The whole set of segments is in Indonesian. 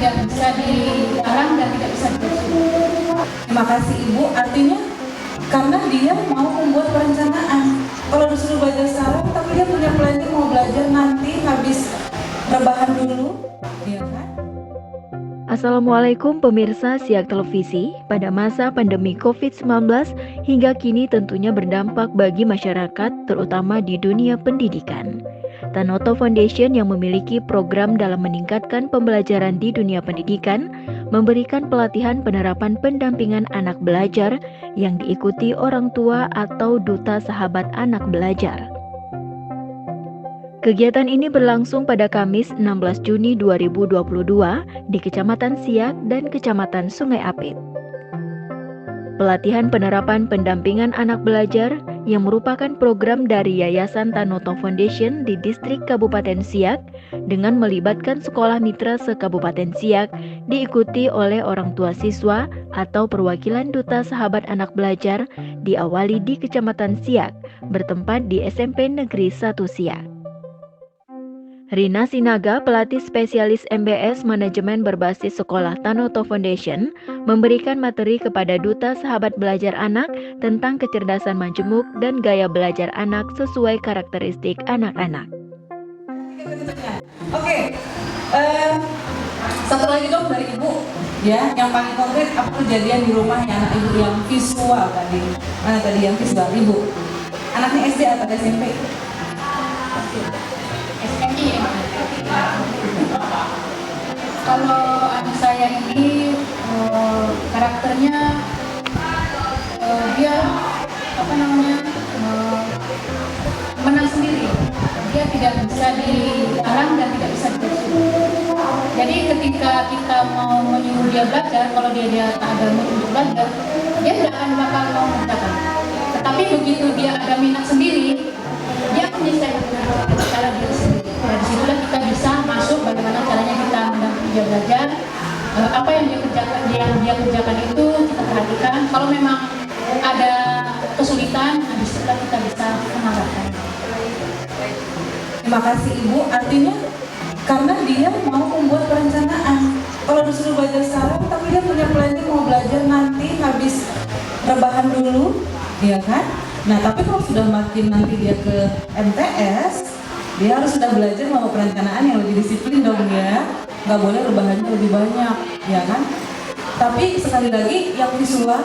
tidak bisa dilarang dan tidak bisa disuruh. Terima kasih Ibu, artinya karena dia mau membuat perencanaan. Kalau disuruh belajar sekarang, tapi dia punya planning mau belajar nanti habis rebahan dulu, ya kan? Assalamualaikum pemirsa Siak Televisi. Pada masa pandemi COVID-19 hingga kini tentunya berdampak bagi masyarakat, terutama di dunia pendidikan. Tanoto Foundation yang memiliki program dalam meningkatkan pembelajaran di dunia pendidikan, memberikan pelatihan penerapan pendampingan anak belajar yang diikuti orang tua atau duta sahabat anak belajar. Kegiatan ini berlangsung pada Kamis 16 Juni 2022 di Kecamatan Siak dan Kecamatan Sungai Apit. Pelatihan penerapan pendampingan anak belajar yang merupakan program dari Yayasan Tanoto Foundation di Distrik Kabupaten Siak dengan melibatkan sekolah mitra se-Kabupaten Siak diikuti oleh orang tua siswa atau perwakilan duta sahabat anak belajar diawali di Kecamatan Siak bertempat di SMP Negeri 1 Siak. Rina Sinaga, pelatih spesialis MBS Manajemen berbasis Sekolah Tanoto Foundation, memberikan materi kepada Duta Sahabat Belajar Anak tentang kecerdasan majemuk dan gaya belajar anak sesuai karakteristik anak-anak. Oke, satu lagi dong dari Ibu, ya, yang paling konkret apa kejadian di rumah anak Ibu yang visual tadi? Mana tadi yang visual Ibu? Anaknya SD atau SMP? SMI ya. Kalau anak saya ini karakternya dia menang sendiri. Dia tidak bisa dilarang dan tidak bisa disuruh. Jadi ketika kita mau menyuruh dia belajar, kalau dia tak ada mood untuk belajar, dia tidak akan bakal mau mengerjakan. Tetapi begitu dia ada minat sendiri, dia menyelesaikan cara dia sendiri. Nah, disitulah kita bisa masuk bagaimana caranya kita mendampingi dia belajar. Apa yang dia kerjakan itu kita perhatikan. Kalau memang ada kesulitan, disitulah kita bisa mengarahkan. Terima kasih Ibu, artinya karena dia mau membuat perencanaan. Kalau disuruh belajar sekarang, tapi dia punya planning mau belajar nanti habis rebahan dulu, ya kan? Nah, tapi kalau sudah makin nanti dia ke MTS, dia harus sudah belajar mau perencanaan yang lebih disiplin dong ya. Nggak boleh rebahannya lebih banyak, ya kan? Tapi sekali lagi yang visual,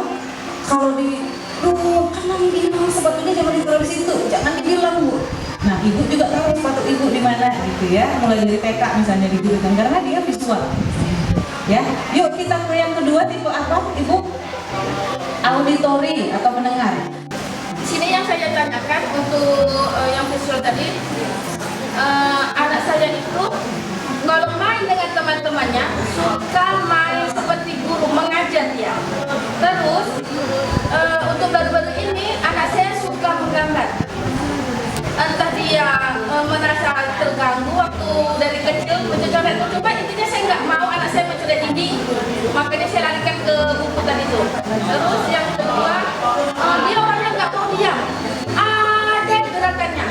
kalau kan lagi bilang sepatunya jangan ditaruh di situ, jangan dibilang Bu. Nah, Ibu juga tahu sepatu Ibu di mana gitu ya, mulai dari TK misalnya digunakan karena dia visual. Ya, yuk kita ke yang kedua, tipe apa Ibu? Auditory atau mendengar. Sini yang saya tanyakan untuk yang visual tadi, anak saya itu kalau main dengan teman-temannya suka main seperti guru mengajar dia. Terus untuk baru-baru ini anak saya suka menggambar. Entah dia merasa terganggu waktu dari kecil mencoba intinya saya nggak mau anak saya mencoret ini, makanya saya larikan ke buku tadi itu. Terus yang kedua, dia orangnya nggak mau diam, ada gerakannya.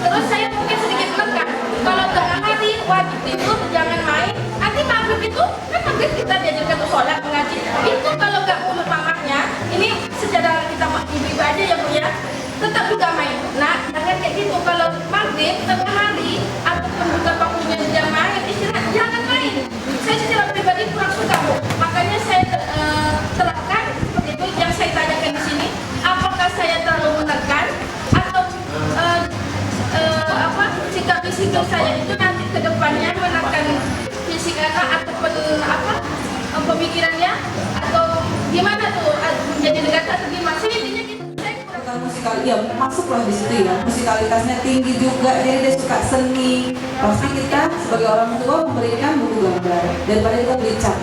Terus saya mungkin sedikit menekan, kalau tengah hari wajib itu jangan main. Nanti maghrib itu kan maghrib kita diajarkan untuk sholat mengaji. Itu kalau nggak mau mamahnya, ini secara kita ibu-ibu aja ya Bu ya, tetap juga main. Nah, jangan kayak gitu. Kalau maghrib tengah hari ataupun buka waktunya dia main istirahat, jangan main. Saya secara pribadi kurang suka Bu. Makanya saya terapkan seperti itu. Yang saya tanyakan di sini, apakah saya terlalu menekan atau sikap fisik saya itu nanti ke depannya menekan fisik anak ataupun pemikirannya atau gimana tuh menjadi negara atau gimana? Saya intinya gitu. Musikal, ya masuklah di situ ya, musikalitasnya tinggi juga, dia suka seni. Pasti kita sebagai orang tua memberikan buku gambar daripada kita beli cat,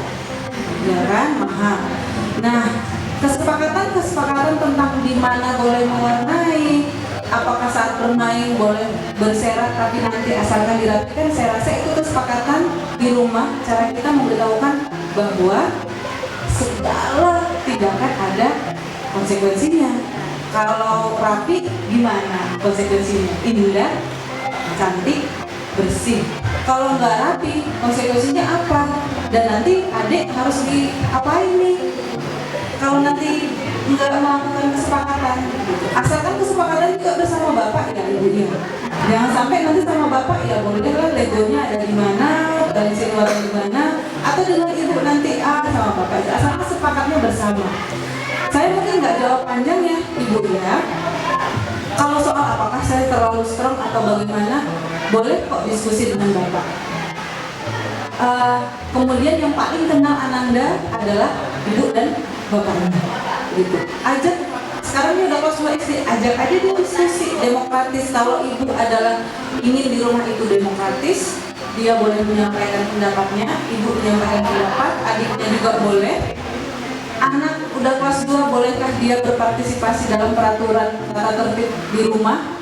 ya kan, mahal. Nah, kesepakatan tentang di mana boleh mewarnai, apakah saat bermain boleh berserak tapi nanti asalkan dirapikan, saya rasa itu kesepakatan di rumah. Cara kita memberitahukan bahwa segala tindakan ada konsekuensinya. Kalau rapi gimana konsekuensinya? Indah, cantik, bersih. Kalau nggak rapi, konsekuensinya apa? Dan nanti adik harus diapain nih kalau nanti nggak melakukan kesepakatan gitu. Asalkan kesepakatan juga bersama bapak ya ibunya. Jangan sampai nanti sama bapak ya boleh lah legonya ada di mana, dari luar di mana, atau dengan ibu nanti sama bapak. Asalkan sepakatnya bersama. Saya mungkin nggak jawab panjang ya ibu ya. Kalau soal apakah saya terlalu strong atau bagaimana, boleh kok diskusi dengan bapak. Kemudian yang paling kenal Ananda adalah ibu dan bapaknya. Gitu. Ajak, sekarang ini udah kelas 2 SD, ajak aja dia diskusi demokratis. Kalau ibu adalah ingin di rumah itu demokratis, dia boleh menyampaikan pendapatnya, ibu menyampaikan pendapat, adiknya juga boleh. Anak udah kelas 2, bolehkah dia berpartisipasi dalam peraturan tata tertib di rumah?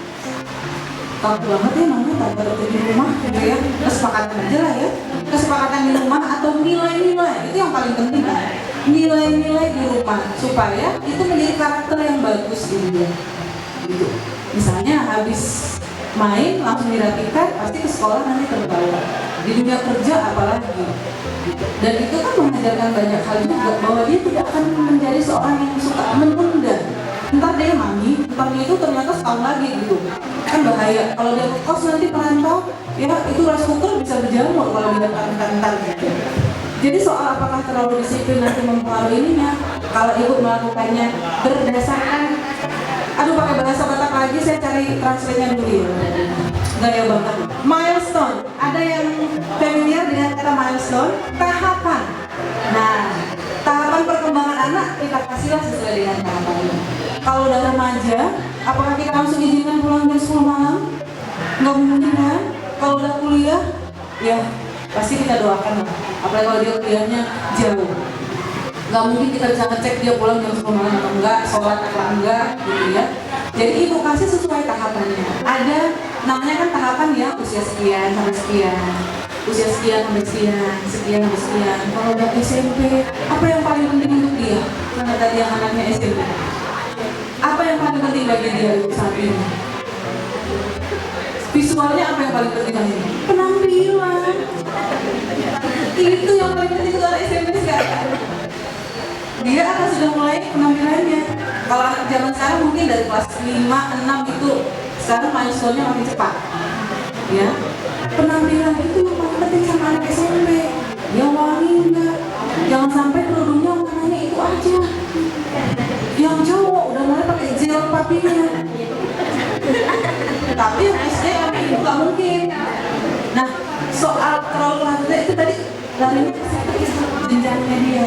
Kaku banget ya namanya tata tertib di rumah gitu ya. Kesepakatan aja lah ya. Kesepakatan di rumah atau nilai-nilai, itu yang paling penting kan? Nilai-nilai di rumah supaya itu menjadi karakter yang bagus di dia. Gitu. Misalnya habis main langsung dirapikan, pasti ke sekolah nanti terbawa. Di dunia kerja apalagi. Dan itu kan mengajarkan banyak hal juga, bahwa dia tidak akan menjadi seorang yang suka menunda. Ntar dia mami, ntar itu ternyata setahun lagi gitu. Kan bahaya, kalau dia kos nanti perantau, ya itu rice cooker bisa berjamur kalau dia ntar gitu. Jadi soal apakah terlalu disiplin nanti mempengaruhi ininya, kalau ibu melakukannya berdasarkan, aduh pakai bahasa Batak lagi, saya cari translate-nya dulu ya. Gaya banget. Milestone, ada yang familiar dengan kata milestone? Tahapan. Nah, tahapan perkembangan anak kita kasihlah sesuai dengan tahapannya. Kalau udah remaja, apakah kita langsung izinkan pulang jam 10 malam? Nggak mungkin kan? Kalau udah kuliah, ya pasti kita doakan lah. Apalagi kalau dia kuliahnya jauh. Nggak mungkin kita bisa ngecek dia pulang jam 10 malam atau enggak, sholat atau enggak, gitu ya. Jadi ibu kasih sesuai tahapannya. Ada namanya kan tahapan ya, usia sekian sampai sekian, usia sekian sampai sekian, sekian sampai sekian. Kalau udah SMP, apa yang paling penting untuk dia? Karena tadi yang anaknya SMP. Apa yang paling penting bagi dia saat ini? Visualnya apa yang paling penting bagi dia? Penampilan. Itu yang paling penting untuk anak SMP sekarang. Dia akan sudah mulai penampilannya. Kalau anak zaman sekarang mungkin dari kelas 5, 6 itu sekarang milestone-nya makin cepat. Ya, penampilan itu yang paling penting sama anak SMP. Dia wangi enggak? Jangan sampai kerudungnya warnanya itu aja. Yang cowok udah mulai pakai gel papinya. Tapi yang SD itu nggak mungkin. Nah, soal terlalu lama itu tadi larinya ke jenjangnya dia.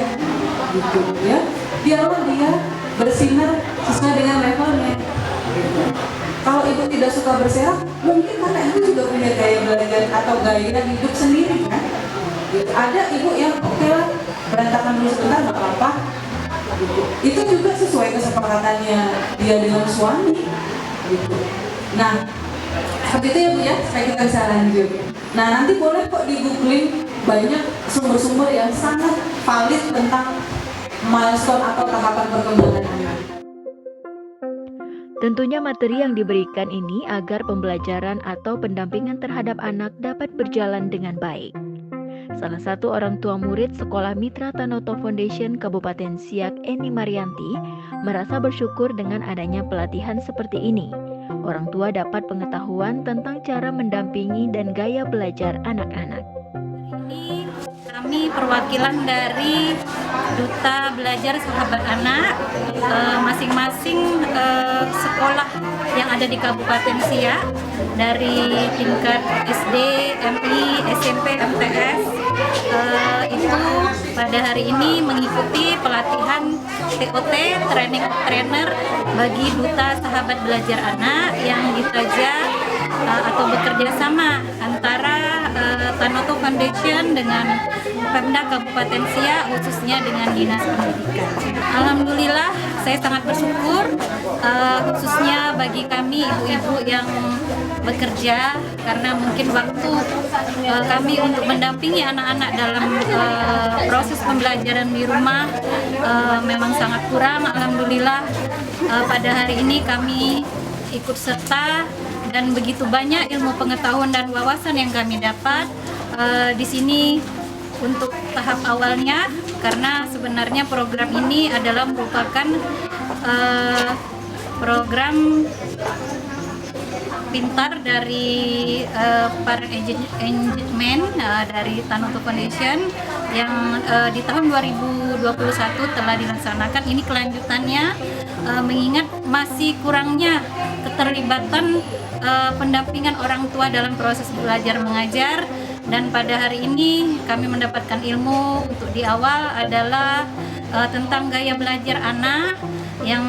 Gitu ya, biarlah dia bersinar sesuai dengan levelnya. Gitu. Kalau ibu tidak suka berserak, mungkin karena ibu juga punya gaya belajar atau gaya hidup sendiri kan. Gitu. Ada ibu yang oke lah, berantakan dulu sebentar nggak apa-apa. Gitu. Itu juga sesuai kesepakatannya dia dengan suami. Gitu. Nah, seperti itu ya Bu ya, supaya kita bisa lanjut. Nah, nanti boleh kok di-googling banyak sumber-sumber yang sangat valid tentang milestone atau tahapan perkembangan anak. Tentunya materi yang diberikan ini agar pembelajaran atau pendampingan terhadap anak dapat berjalan dengan baik. Salah satu orang tua murid Sekolah Mitra Tanoto Foundation Kabupaten Siak, Eni Marianti, merasa bersyukur dengan adanya pelatihan seperti ini. Orang tua dapat pengetahuan tentang cara mendampingi dan gaya belajar anak-anak. Ini kami perwakilan dari Duta Belajar Sahabat Anak, masing-masing sekolah yang ada di Kabupaten Siak, dari tingkat SD, MI, SMP, MTS, itu pada hari ini mengikuti pelatihan TOT, Training Trainer bagi Duta Sahabat Belajar Anak yang ditaja atau bekerja sama antara Tanoto Foundation dengan Pemda Kabupaten Siak, khususnya dengan Dinas Pendidikan. Alhamdulillah, saya sangat bersyukur, khususnya bagi kami ibu-ibu yang bekerja, karena mungkin waktu kami untuk mendampingi anak-anak dalam proses pembelajaran di rumah memang sangat kurang. Alhamdulillah, pada hari ini kami ikut serta dan begitu banyak ilmu pengetahuan dan wawasan yang kami dapat. Di sini untuk tahap awalnya, karena sebenarnya program ini adalah merupakan program pintar dari parent engagement dari Tanoto Foundation yang di tahun 2021 telah dilaksanakan. Ini kelanjutannya, mengingat masih kurangnya keterlibatan pendampingan orang tua dalam proses belajar mengajar, dan pada hari ini kami mendapatkan ilmu untuk di awal adalah tentang gaya belajar anak yang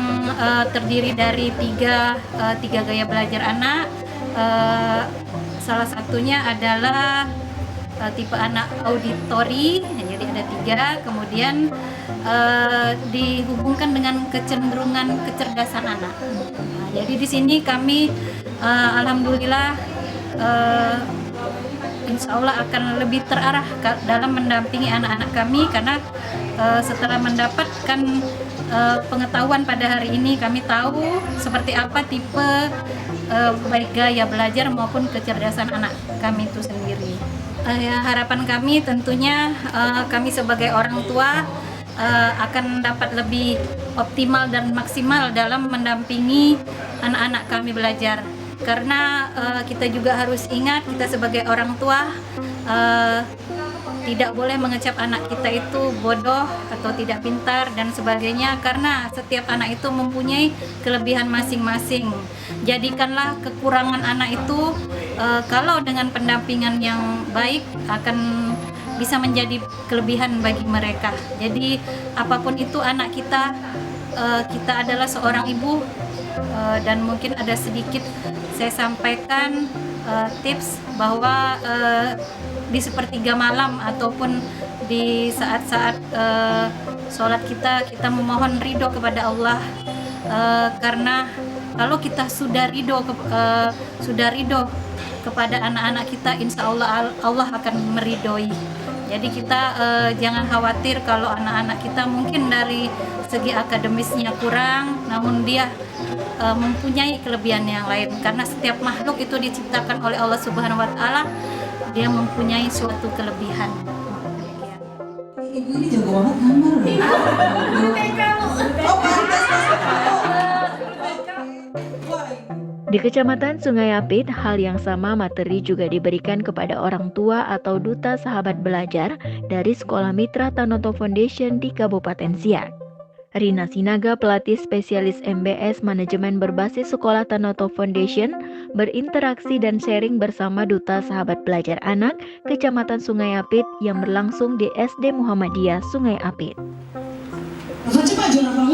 terdiri dari tiga gaya belajar anak. Salah satunya adalah tipe anak auditori, jadi ada 3, kemudian dihubungkan dengan kecenderungan kecerdasan anak. Nah, jadi di sini kami alhamdulillah insya Allah akan lebih terarah dalam mendampingi anak-anak kami, karena setelah mendapatkan pengetahuan pada hari ini, kami tahu seperti apa tipe baik gaya belajar maupun kecerdasan anak kami itu sendiri. Harapan kami tentunya kami sebagai orang tua akan dapat lebih optimal dan maksimal dalam mendampingi anak-anak kami belajar. Karena kita juga harus ingat, kita sebagai orang tua tidak boleh mengecap anak kita itu bodoh atau tidak pintar dan sebagainya, karena setiap anak itu mempunyai kelebihan masing-masing. Jadikanlah kekurangan anak itu kalau dengan pendampingan yang baik akan bisa menjadi kelebihan bagi mereka. Jadi apapun itu anak kita, kita adalah seorang ibu, dan mungkin ada sedikit saya sampaikan tips bahwa di sepertiga malam ataupun di saat-saat sholat kita memohon ridho kepada Allah, karena kalau kita sudah ridho kepada anak-anak kita, insya Allah Allah akan meridhoi. Jadi kita jangan khawatir kalau anak-anak kita mungkin dari segi akademisnya kurang, namun dia mempunyai kelebihan yang lain, karena setiap makhluk itu diciptakan oleh Allah Subhanahu wa Ta'ala, dia mempunyai suatu kelebihan. Ibu ini jago banget ngamar loh. Oh, pantas. Di Kecamatan Sungai Apit, hal yang sama materi juga diberikan kepada orang tua atau duta sahabat belajar dari Sekolah Mitra Tanoto Foundation di Kabupaten Siak. Rina Sinaga, pelatih spesialis MBS Manajemen berbasis Sekolah Tanoto Foundation, berinteraksi dan sharing bersama Duta Sahabat Belajar Anak Kecamatan Sungai Apit yang berlangsung di SD Muhammadiyah Sungai Apit. Cepat aja lah, coba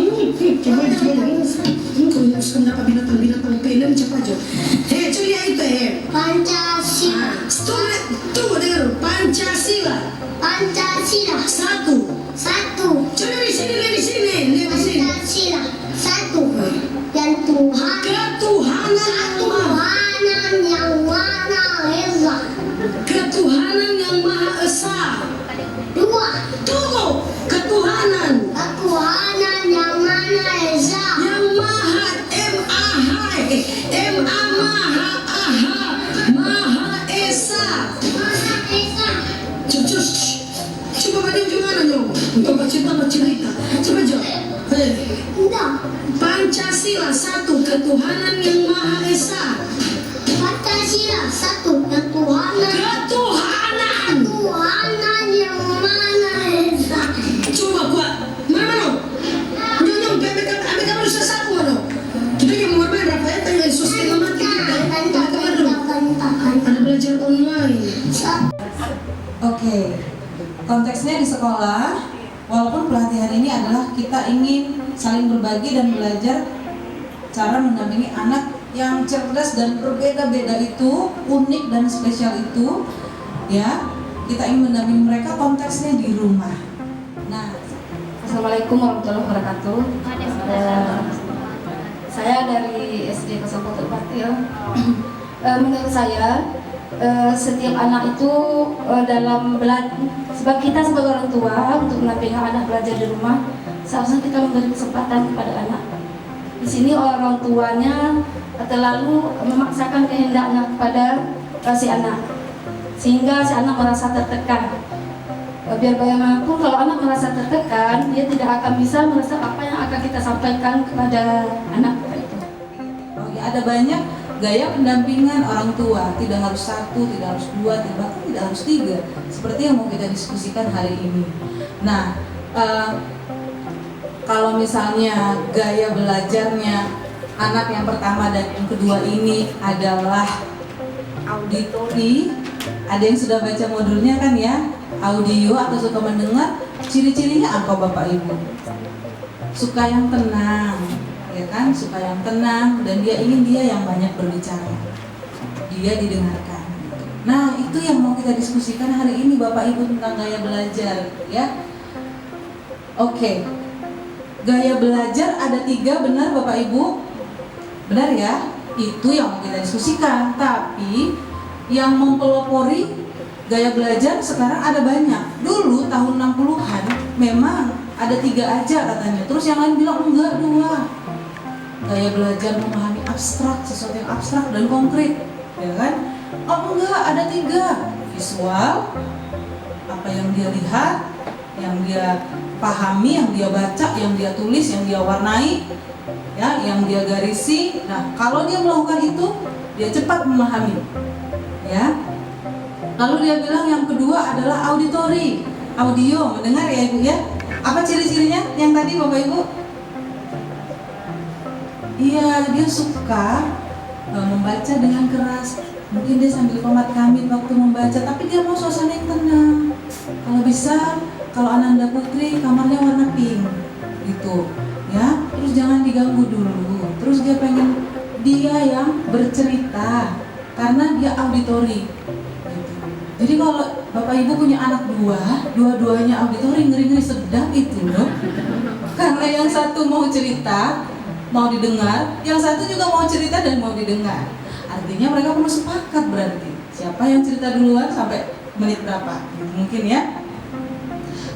binatang film cepat aja. Culia itu Pancasila. Tunggu dengar, Pancasila. Satu. Coba di sini. Pancasila satu. Dan ketuhanan yang Maha Esa. Ketuhanan yang Maha Esa. 2. Tunggu. Ketuhanan yang Maha Esa. yang Maha Maha Esa. Coba pada gimana dong? Untuk baca cerita. Coba jawab. Pancasila satu, ketuhanan yang Maha Esa. Pancasila satu. Ketuhanan yang Maha Esa. Coba buat mana no? Nyonyong PPK kamu bisa sapu no? Kita yang mau bermain apa ya? Tanya sosial mati kita. Ada belajar online. Oke, konteksnya di sekolah, walaupun pelatihan ini adalah kita ingin saling berbagi dan belajar cara mendampingi anak yang cerdas dan berbeda-beda itu, unik dan spesial itu, ya, kita ingin mendampingi mereka konteksnya di rumah. Nah, Assalamualaikum warahmatullahi wabarakatuh. Saya dari SD Kesempatan Batil. Menurut saya setiap anak itu dalam belajar, sebab kita sebagai orang tua untuk mendampingi anak belajar di rumah, seharusnya kita memberi kesempatan kepada anak. Di sini orang tuanya terlalu memaksakan kehendaknya kepada si anak, sehingga si anak merasa tertekan. biar bagaimanapun kalau anak merasa tertekan, dia tidak akan bisa merasa apa yang akan kita sampaikan kepada anak itu. Oh ya, ada banyak gaya pendampingan orang tua, tidak harus 1, tidak harus 2, bahkan tidak harus 3, seperti yang mau kita diskusikan hari ini. Nah, kalau misalnya gaya belajarnya anak yang pertama dan yang kedua ini adalah auditori, ada yang sudah baca modulnya kan ya, audio atau suka mendengar, ciri-cirinya apa Bapak Ibu? Suka yang tenang, ya kan, suka yang tenang, dan dia ingin dia yang banyak berbicara, dia didengarkan. Nah, itu yang mau kita diskusikan hari ini Bapak Ibu tentang gaya belajar, ya. Oke, gaya belajar ada 3, benar Bapak Ibu? Benar ya? Itu yang mau kita diskusikan. Tapi yang mempelopori gaya belajar sekarang ada banyak. Dulu tahun 60-an memang ada 3 aja katanya. Terus yang lain bilang enggak, 2. Gaya belajar memahami abstrak, sesuatu yang abstrak dan konkret, ya kan? Oh enggak, ada 3. Visual, apa yang dia lihat, yang dia pahami, yang dia baca, yang dia tulis, yang dia warnai, ya, yang dia garisi. Nah, kalau dia melakukan itu, dia cepat memahami, ya. Lalu dia bilang yang kedua adalah auditori, audio, mendengar ya Ibu ya. Apa ciri-cirinya yang tadi Bapak Ibu? Iya, dia suka membaca dengan keras. Mungkin dia sambil komat kamit waktu membaca, tapi dia mau suasana yang tenang. Kalau bisa, kalau Ananda Putri kamarnya warna pink, gitu, ya. Terus jangan diganggu dulu. Terus dia pengen dia yang bercerita, karena dia auditori. Gitu. Jadi kalau Bapak Ibu punya anak 2, dua-duanya auditori, ngeri-ngeri sedap itu loh. Karena yang satu mau cerita, mau didengar, yang satu juga mau cerita dan mau didengar. Artinya mereka perlu sepakat berarti. Siapa yang cerita duluan sampai menit berapa? Mungkin ya.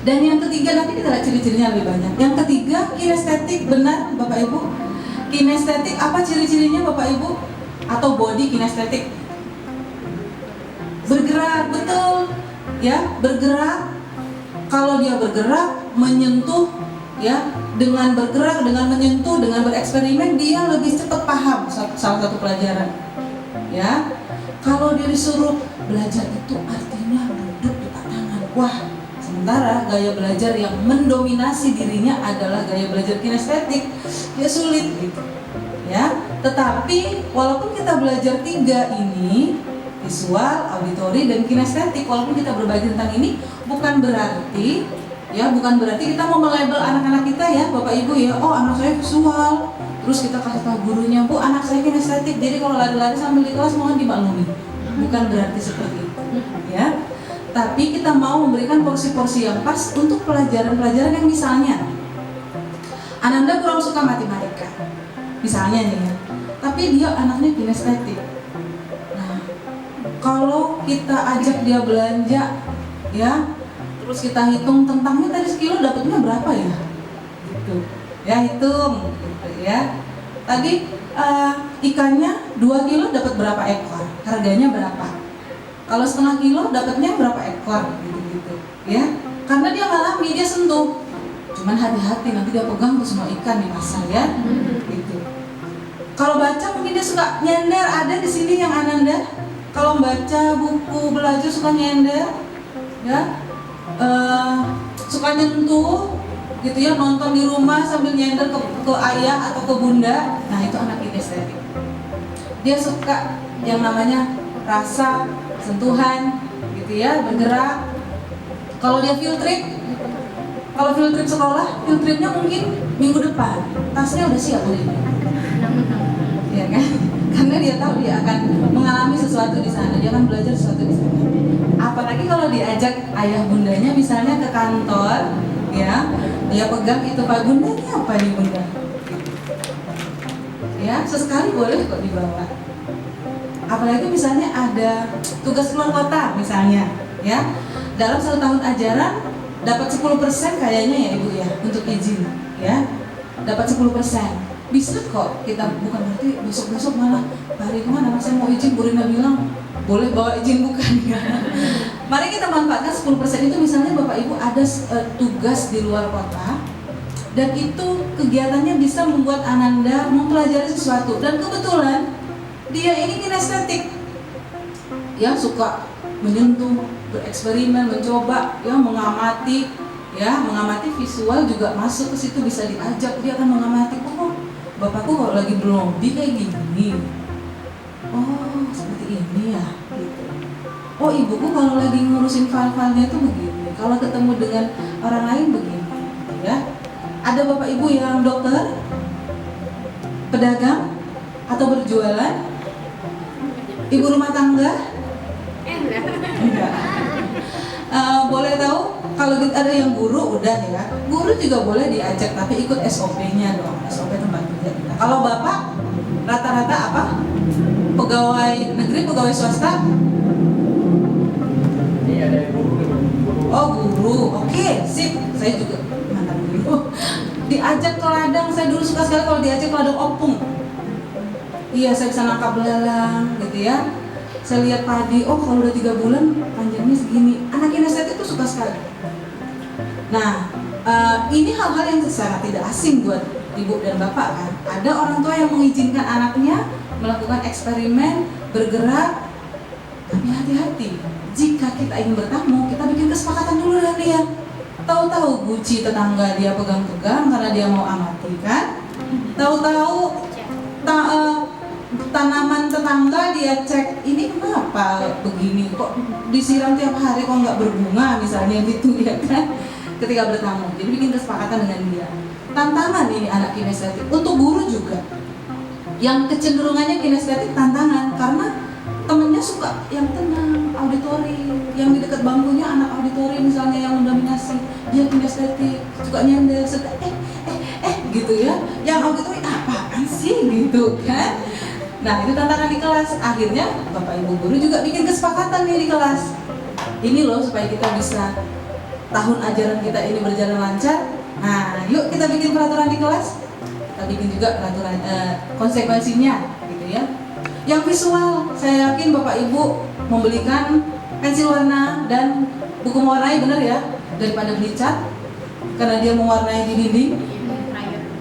Dan yang ketiga, nanti kita lihat ciri-cirinya lebih banyak. Yang ketiga, kinestetik, benar Bapak Ibu? Kinestetik, apa ciri-cirinya Bapak Ibu? Atau body kinestetik? Bergerak, betul. Ya, bergerak. Kalau dia bergerak, menyentuh, ya, dengan bergerak, dengan menyentuh, dengan bereksperimen, dia lebih cepat paham salah satu pelajaran. Ya, kalau dia disuruh belajar itu artinya duduk di tangan. Wah, sementara gaya belajar yang mendominasi dirinya adalah gaya belajar kinestetik, dia sulit gitu, ya. Tetapi walaupun kita belajar 3 ini, visual, auditori, dan kinestetik, walaupun kita berbagi tentang ini, bukan berarti kita mau melabel anak-anak kita ya, Bapak Ibu ya. Oh, anak saya visual, terus kita kasih tahu gurunya, Bu, anak saya kinestetik, jadi kalau lari-lari sambil di kelas mohon dimaklumi. Bukan berarti seperti itu, ya. Tapi kita mau memberikan porsi-porsi yang pas untuk pelajaran-pelajaran yang misalnya Ananda kurang suka matematika, misalnya nih ya, tapi dia anaknya kinestetik. Nah, kalau kita ajak dia belanja, ya, terus kita hitung tentangnya tadi sekilo dapatnya berapa ya, gitu, ya, hitung, gitu ya. Tadi ikannya 2 kilo dapat berapa ekor, harganya berapa? Kalau setengah kilo dapatnya berapa ekor, gitu-gitu, ya. Karena dia ngalami, dia sentuh. Cuman hati-hati nanti dia pegang tuh semua ikan di pasar ya, gitu. Kalau baca mungkin dia suka nyender, ada di sini yang Ananda. Kalau baca buku belajar suka nyender, ya, suka nyentuh, gitu ya, nonton di rumah sambil nyender ke ayah atau ke bunda. Nah, itu anak kinestetik. Dia suka yang namanya rasa, sentuhan, gitu ya, bergerak. Kalau dia field trip sekolah, field tripnya mungkin minggu depan, tasnya udah siap hari ini, ya kan? Karena dia tahu dia akan mengalami sesuatu di sana, dia akan belajar sesuatu di sana. Apalagi kalau diajak ayah bundanya misalnya ke kantor, ya, dia pegang itu, Pak, bunda ini apa nih bunda? Ya, sesekali boleh kok dibawa. Apalagi misalnya ada tugas keluar kota misalnya, ya, dalam 1 tahun ajaran dapat 10% kayaknya ya Ibu ya untuk izin, ya, dapat 10%. Bisa kok kita, bukan berarti besok-besok malah Pak Hari kemana, saya mau izin, Bu Rina bilang boleh bawa izin, bukan ya. Mari kita manfaatkan 10% itu misalnya Bapak Ibu ada tugas di luar kota dan itu kegiatannya bisa membuat Ananda mempelajari sesuatu dan kebetulan dia ini kinestetik, ya suka menyentuh, bereksperimen, mencoba, ya mengamati, visual juga masuk ke situ, bisa diajak, dia akan mengamati. Oh, bapakku kalau lagi berlombi kayak gini, oh seperti ini ya, gitu. Oh ibuku kalau lagi ngurusin file-filenya itu begini, kalau ketemu dengan orang lain begini, ya. Ada bapak ibu yang dokter, pedagang, atau berjualan, ibu rumah tangga? Enggak. Boleh tahu kalau ada yang guru udah ya, guru juga boleh diajak tapi ikut SOP-nya dong, SOP tempat kerja kita. Kalau bapak rata-rata apa? Pegawai negeri, pegawai swasta? Iya, ada guru. Oh guru, oke, sip. Saya juga mantan guru. Diajak ke ladang, saya dulu suka sekali kalau diajak ke ladang opung. Iya, saya bisa nangkap belalang gitu ya. Saya lihat padi, oh kalau udah 3 bulan panjangnya segini. Anak kinestetik itu suka sekali. Nah, ini hal-hal yang sangat tidak asing buat ibu dan bapak kan. Ada orang tua yang mengizinkan anaknya melakukan eksperimen, bergerak. Tapi hati-hati, jika kita ingin bertamu, kita bikin kesepakatan dulu dengan dia. Tahu-tahu guci tetangga dia pegang-pegang karena dia mau amati kan. Tahu-tahu tanaman tetangga dia cek, ini kenapa begini, kok disiram tiap hari kok nggak berbunga misalnya gitu ya kan, ketika bertamu. Jadi bikin kesepakatan dengan dia. Tantangan ini anak kinestetik, untuk guru juga yang kecenderungannya kinestetik tantangan karena temennya suka yang tenang, auditori, yang di dekat bangkunya anak auditori misalnya yang mendominasi, dia kinestetik, suka nyender, suka gitu ya, yang auditori apaan sih gitu kan. Nah itu tantangan di kelas. Akhirnya bapak ibu guru juga bikin kesepakatan nih di kelas. Ini loh supaya kita bisa tahun ajaran kita ini berjalan lancar. Nah yuk kita bikin peraturan di kelas. Kita bikin juga peraturan konsekuensinya gitu ya. Yang visual, saya yakin bapak ibu membelikan pensil warna dan buku mewarnai, bener ya, daripada beli cat karena dia mewarnai di dinding.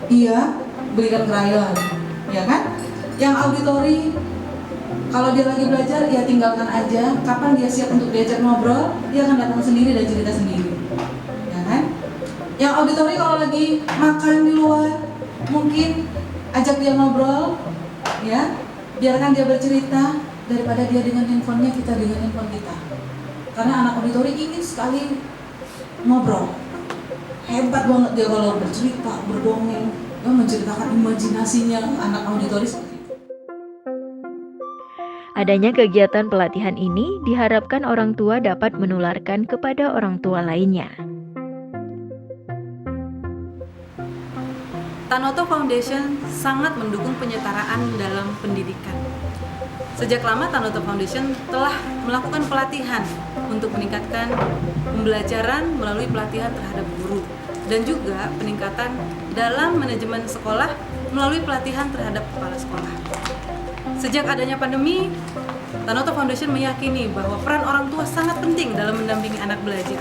Iya, belikan krayon, ya kan? Yang auditori, kalau dia lagi belajar, ya tinggalkan aja. Kapan dia siap untuk diajak ngobrol, dia akan datang sendiri dan cerita sendiri, ya kan? Yang auditori kalau lagi makan di luar, mungkin ajak dia ngobrol, ya. Biarkan dia bercerita daripada dia dengan handphonenya, kita dengan handphone kita. Karena anak auditori ingin sekali ngobrol. Hebat banget dia kalau bercerita, berdongeng, ya, menceritakan imajinasinya. Anak auditori seperti itu. Adanya kegiatan pelatihan ini diharapkan orang tua dapat menularkan kepada orang tua lainnya. Tanoto Foundation sangat mendukung penyetaraan dalam pendidikan. Sejak lama Tanoto Foundation telah melakukan pelatihan untuk meningkatkan pembelajaran melalui pelatihan terhadap guru dan juga peningkatan dalam manajemen sekolah melalui pelatihan terhadap kepala sekolah. Sejak adanya pandemi, Tanoto Foundation meyakini bahwa peran orang tua sangat penting dalam mendampingi anak belajar.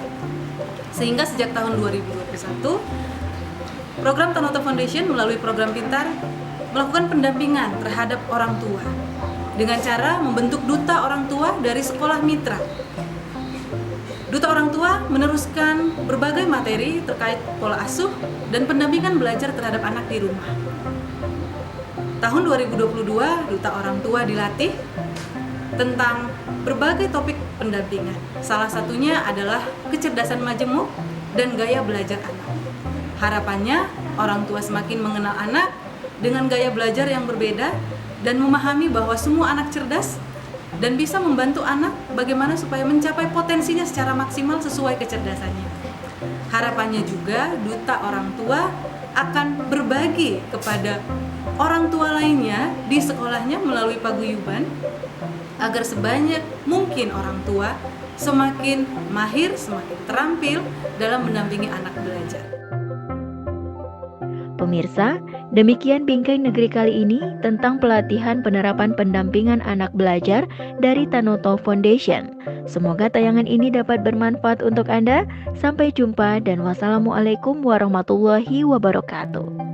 Sehingga sejak tahun 2021, program Tanoto Foundation melalui program Pintar melakukan pendampingan terhadap orang tua dengan cara membentuk duta orang tua dari sekolah mitra. Duta orang tua meneruskan berbagai materi terkait pola asuh dan pendampingan belajar terhadap anak di rumah. Tahun 2022, duta orang tua dilatih tentang berbagai topik pendampingan. Salah satunya adalah kecerdasan majemuk dan gaya belajar anak. Harapannya, orang tua semakin mengenal anak dengan gaya belajar yang berbeda dan memahami bahwa semua anak cerdas dan bisa membantu anak bagaimana supaya mencapai potensinya secara maksimal sesuai kecerdasannya. Harapannya juga, duta orang tua akan berbagi kepada orang tua lainnya di sekolahnya melalui paguyuban agar sebanyak mungkin orang tua semakin mahir, semakin terampil dalam mendampingi anak belajar. Pemirsa, Demikian Bingkai Negeri kali ini tentang pelatihan penerapan pendampingan anak belajar dari Tanoto Foundation. Semoga tayangan ini dapat bermanfaat untuk Anda. Sampai jumpa dan wassalamualaikum warahmatullahi wabarakatuh.